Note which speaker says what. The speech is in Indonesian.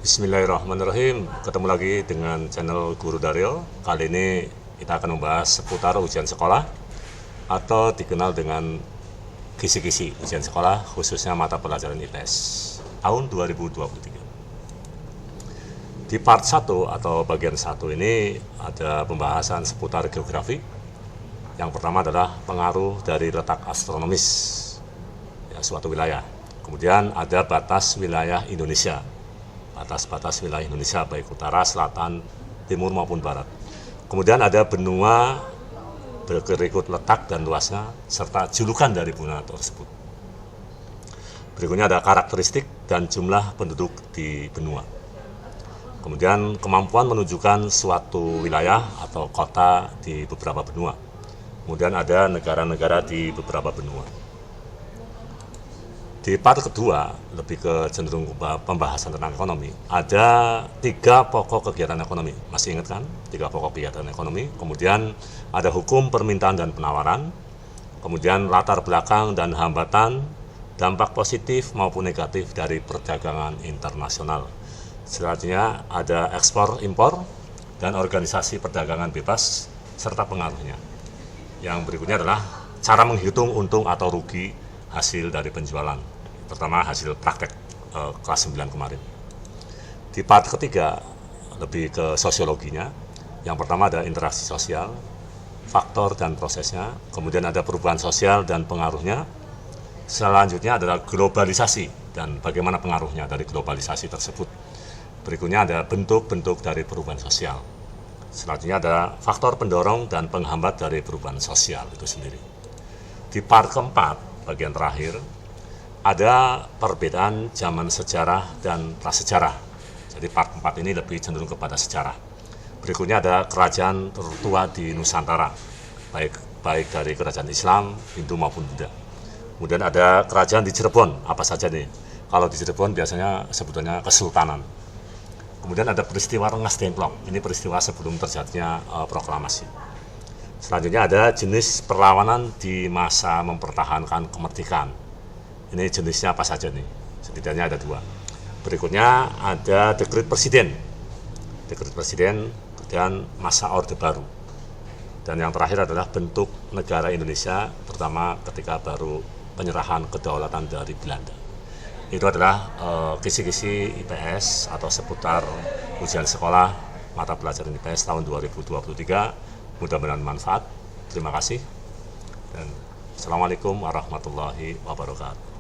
Speaker 1: Bismillahirrahmanirrahim. Ketemu lagi dengan channel Guru Daryo. Kali ini kita akan membahas seputar ujian sekolah atau dikenal dengan kisi-kisi ujian sekolah, khususnya mata pelajaran IPS tahun 2023. Di part 1 atau bagian 1 ini ada pembahasan seputar geografi. Yang pertama adalah pengaruh dari letak astronomis suatu wilayah. Kemudian ada batas wilayah Indonesia, batas-batas wilayah Indonesia baik utara, selatan, timur maupun barat. Kemudian ada benua berikut letak dan luasnya serta julukan dari benua tersebut. Berikutnya ada karakteristik dan jumlah penduduk di benua. Kemudian kemampuan menunjukkan suatu wilayah atau kota di beberapa benua. Kemudian ada negara-negara di beberapa benua. Di part kedua, lebih ke cenderung pembahasan tentang ekonomi, ada 3 pokok kegiatan ekonomi. Masih ingat kan? 3 pokok kegiatan ekonomi. Kemudian ada hukum permintaan dan penawaran, kemudian latar belakang dan hambatan, dampak positif maupun negatif dari perdagangan internasional. Selanjutnya ada ekspor impor dan organisasi perdagangan bebas serta pengaruhnya. Yang berikutnya adalah cara menghitung untung atau rugi hasil dari penjualan, terutama hasil praktek kelas 9 kemarin. Di part ketiga lebih ke sosiologinya. Yang pertama ada interaksi sosial, faktor dan prosesnya, kemudian ada perubahan sosial dan pengaruhnya. Selanjutnya adalah globalisasi dan bagaimana pengaruhnya dari globalisasi tersebut. Berikutnya ada bentuk-bentuk dari perubahan sosial. Selanjutnya ada faktor pendorong dan penghambat dari perubahan sosial itu sendiri. Di part keempat, bagian terakhir, ada perbedaan zaman sejarah dan prasejarah. Jadi part 4 ini lebih cenderung kepada sejarah. Berikutnya ada kerajaan tertua di Nusantara, baik dari kerajaan Islam, Hindu maupun Buddha. Kemudian ada kerajaan di Cirebon, apa saja nih? Kalau di Cirebon biasanya sebutannya kesultanan. Kemudian ada peristiwa Rengas Dengklok, ini peristiwa sebelum terjadinya proklamasi. Selanjutnya ada jenis perlawanan di masa mempertahankan kemerdekaan. Ini jenisnya apa saja nih? Setidaknya ada 2. Berikutnya ada dekret presiden dan masa Orde Baru. Dan yang terakhir adalah bentuk negara Indonesia, terutama ketika baru penyerahan kedaulatan dari Belanda. Itu adalah kisi-kisi IPS atau seputar ujian sekolah mata pelajaran IPS tahun 2023. Mudah-mudahan manfaat. Terima kasih. Dan Assalamualaikum warahmatullahi wabarakatuh.